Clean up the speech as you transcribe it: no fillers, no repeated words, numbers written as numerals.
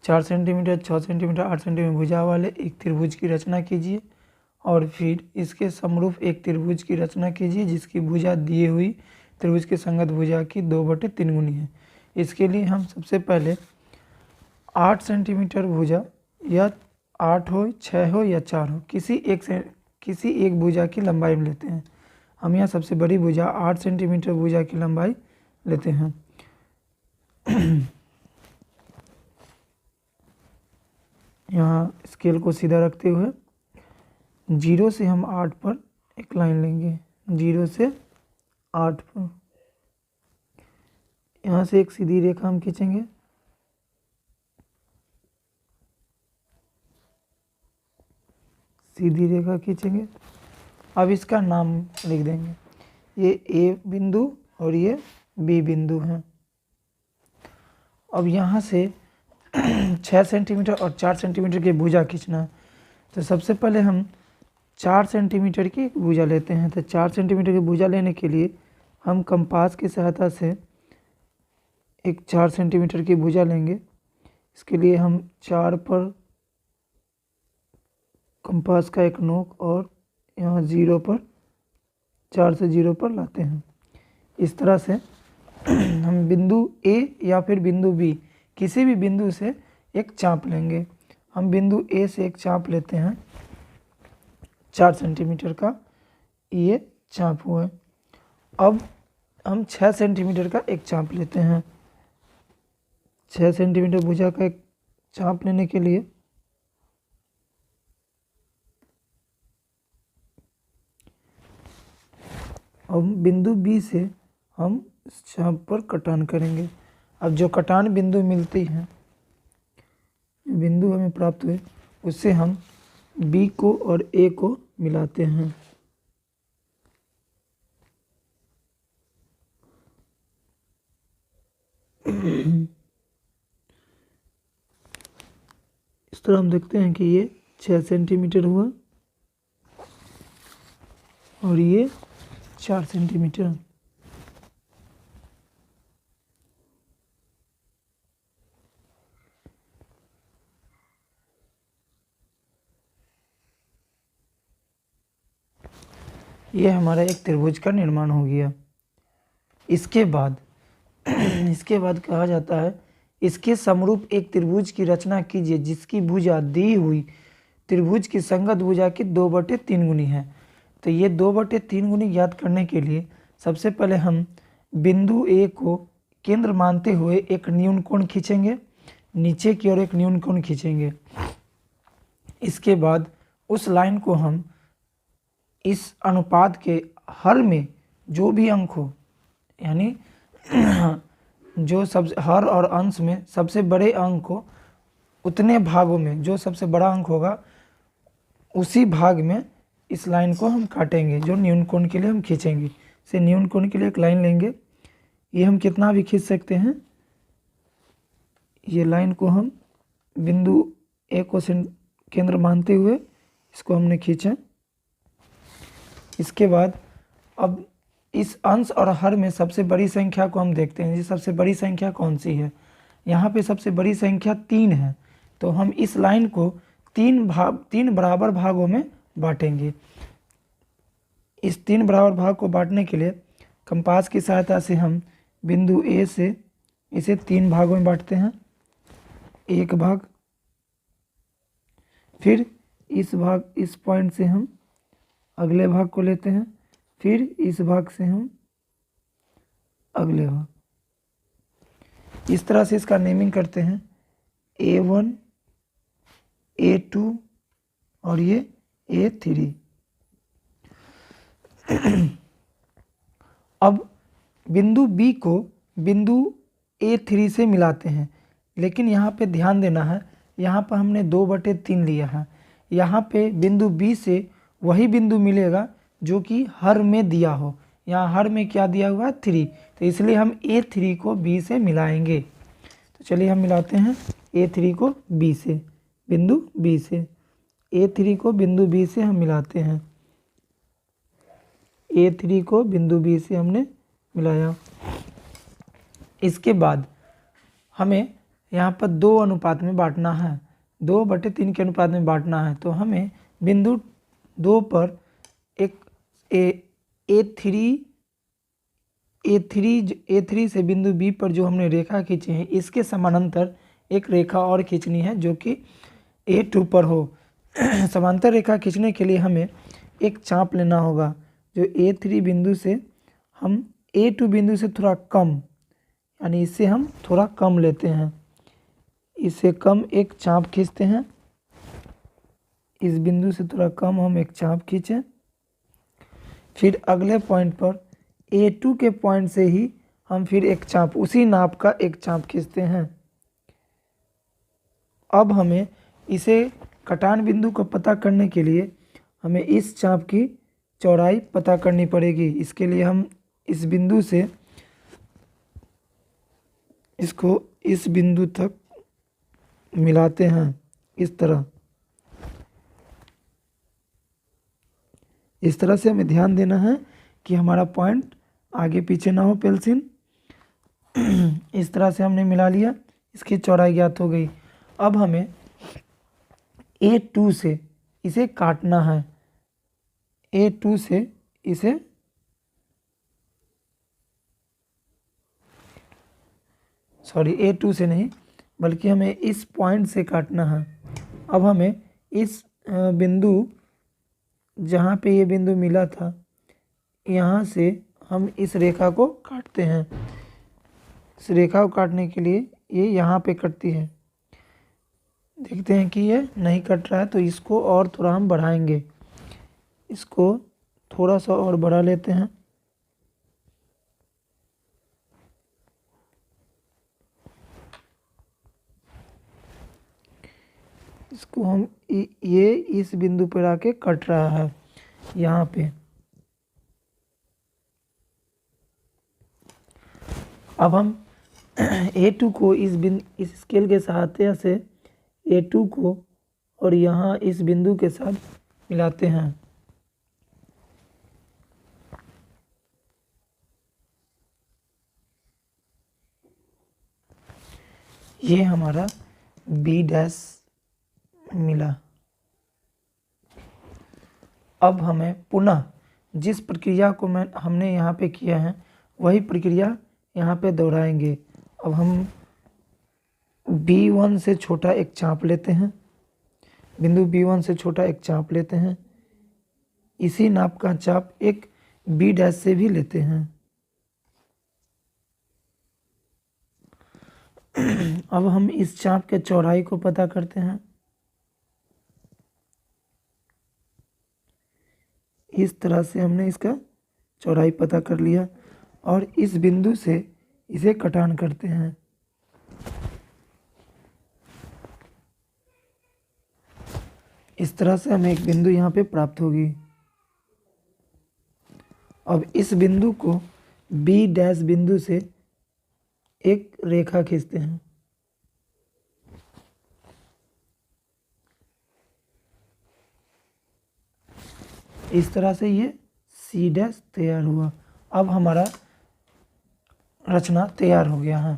4 centimetre, 6 centimetre, 8 centimetre भुजा वाले एक त्रिभुज की रचना कीजिए और फिर इसके समरूप एक त्रिभुज की रचना कीजिए जिसकी भुजा दिए हुई त्रिभुज के संगत भुजा की 2/3 गुनी है। इसके लिए हम सबसे पहले 8 सेंटीमीटर भुजा या 8 हो, 6 हो या 4 हो, किसी एक भुजा की लंबाई में लेते हैं। हम यहाँ सबसे बड़ी भुजा 8 सेंटीमीटर भुजा की लंबाई लेते हैं। यहाँ स्केल को सीधा रखते हुए 0 से हम 8 पर एक लाइन लेंगे, 0 से 8 पर। यहाँ से एक सीधी रेखा हम खींचेंगे, सीधी रेखा खींचेंगे। अब इसका नाम लिख देंगे, ये ए बिंदु और ये बी बिंदु हैं। अब यहाँ से 6 सेंटीमीटर और 4 सेंटीमीटर की भुजा खींचना है। तो सबसे पहले हम 4 सेंटीमीटर की भुजा लेते हैं। तो 4 सेंटीमीटर की भुजा लेने के लिए हम कंपास की सहायता से एक 4 सेंटीमीटर की भुजा लेंगे। इसके लिए हम 4 पर कंपास का एक नोक और यहाँ 0 पर 4 से 0 पर लाते हैं। इस तरह से हम बिंदु ए या फिर बिंदु बी किसी भी बिंदु से एक चाप लेंगे। हम बिंदु ए से एक चाप लेते हैं 4 सेंटीमीटर का, ये चाप हुआ है। अब हम 6 सेंटीमीटर का एक चाप लेते हैं। 6 सेंटीमीटर भुजा का एक चाप लेने के लिए अब बिंदु बी से हम इस चाप पर कटान करेंगे। अब जो कटान बिंदु मिलती है, बिंदु हमें प्राप्त हुए, उससे हम बी को और ए को मिलाते हैं। इस तरह हम देखते हैं कि ये 6 सेंटीमीटर हुआ और ये 4 सेंटीमीटर। ये हमारा एक त्रिभुज का निर्माण हो गया। इसके बाद कहा जाता है इसके समरूप एक त्रिभुज की रचना कीजिए जिसकी भुजा दी हुई त्रिभुज की संगत भुजा की 2/3 गुनी है। तो ये 2/3 गुनी ज्ञात करने के लिए सबसे पहले हम बिंदु ए को केंद्र मानते हुए एक न्यून कोण खींचेंगे, नीचे की ओर एक न्यून कोण खींचेंगे। इसके बाद उस लाइन को हम इस अनुपात के हर में जो भी अंक हो, यानी जो सबसे हर और अंश में सबसे बड़े अंक हो, उतने भागों में जो सबसे बड़ा अंक होगा उसी भाग में इस लाइन को हम काटेंगे जो न्यून कोण के लिए हम खींचेंगे। से न्यून कोण के लिए एक लाइन लेंगे, ये हम कितना भी खींच सकते हैं। ये लाइन को हम बिंदु ए को केंद्र मानते हुए इसको हमने खींचा। इसके बाद अब इस अंश और हर में सबसे बड़ी संख्या को हम देखते हैं। ये सबसे बड़ी संख्या कौन सी है? यहाँ पे सबसे बड़ी संख्या 3 है। तो हम इस लाइन को 3 बराबर भागों में बांटेंगे। इस 3 बराबर भाग को बांटने के लिए कंपास की सहायता से हम बिंदु ए से इसे 3 भागों में बांटते हैं। एक भाग, फिर इस पॉइंट से हम अगले भाग को लेते हैं, फिर इस भाग से हम अगले भाग। इस तरह से इसका नेमिंग करते हैं A1, A2 और ये A3। अब बिंदु B को बिंदु A3 से मिलाते हैं, लेकिन यहाँ पे ध्यान देना है, यहाँ पर हमने 2/3 लिया है। यहाँ पे बिंदु B से वही बिंदु मिलेगा जो कि हर में दिया हो। यहाँ हर में क्या दिया हुआ है? 3। तो इसलिए हम A3 को B से मिलाएंगे। तो चलिए हम मिलाते हैं A3 को B से, बिंदु B से। A3 को बिंदु B से हम मिलाते हैं। A3 को बिंदु B से हमने मिलाया। इसके बाद हमें यहाँ पर 2 अनुपात में बांटना है, 2/3 के अनुपात में बांटना है। तो हमें बिंदु 2 पर एक A3 से बिंदु B पर जो हमने रेखा खींची है, इसके समानांतर एक रेखा और खींचनी है जो कि A2 पर हो। समांतर रेखा खींचने के लिए हमें एक चाप लेना होगा जो A3 बिंदु से हम A2 बिंदु से थोड़ा कम, यानी इससे हम थोड़ा कम लेते हैं, इससे कम एक चाप खींचते हैं। इस बिंदु से थोड़ा कम हम एक चाप खींचें। फिर अगले पॉइंट पर A2 के पॉइंट से ही हम फिर एक चाप, उसी नाप का एक चाप खींचते हैं। अब हमें इसे कटान बिंदु को पता करने के लिए हमें इस चाप की चौड़ाई पता करनी पड़ेगी। इसके लिए हम इस बिंदु से इसको इस बिंदु तक मिलाते हैं, इस तरह से हमें ध्यान देना है कि हमारा पॉइंट आगे पीछे ना हो पेंसिल। इस तरह से हमने मिला लिया, इसकी चौड़ाई ज्ञात हो गई। अब हमें A2 से इसे काटना है, A2 से इसे A2 से नहीं बल्कि हमें इस पॉइंट से काटना है। अब हमें इस बिंदु, जहाँ पे ये बिंदु मिला था, यहाँ से हम इस रेखा को काटते हैं। इस रेखा को काटने के लिए ये यहाँ पे कटती है। देखते हैं कि ये नहीं कट रहा है तो इसको और थोड़ा हम बढ़ाएंगे, इसको थोड़ा सा और बढ़ा लेते हैं। इसको हम ये इस बिंदु पर आके कट रहा है यहाँ पे। अब हम A2 को इस स्केल के सहायता से A2 को और यहाँ इस बिंदु के साथ मिलाते हैं। ये हमारा B' मिला। अब हमें पुनः जिस प्रक्रिया को हमने यहाँ पे किया है वही प्रक्रिया यहाँ पे दोहराएंगे। अब हम B1 से छोटा एक चाप लेते हैं, बिंदु B1 से छोटा एक चाप लेते हैं, इसी नाप का चाप एक B' से भी लेते हैं। अब हम इस चाप के चौड़ाई को पता करते हैं। इस तरह से हमने इसका चौड़ाई पता कर लिया और इस बिंदु से इसे कटान करते हैं। इस तरह से हमें एक बिंदु यहाँ पे प्राप्त होगी। अब इस बिंदु को B' बिंदु से एक रेखा खींचते हैं। इस तरह से ये C' तैयार हुआ। अब हमारा रचना तैयार हो गया है।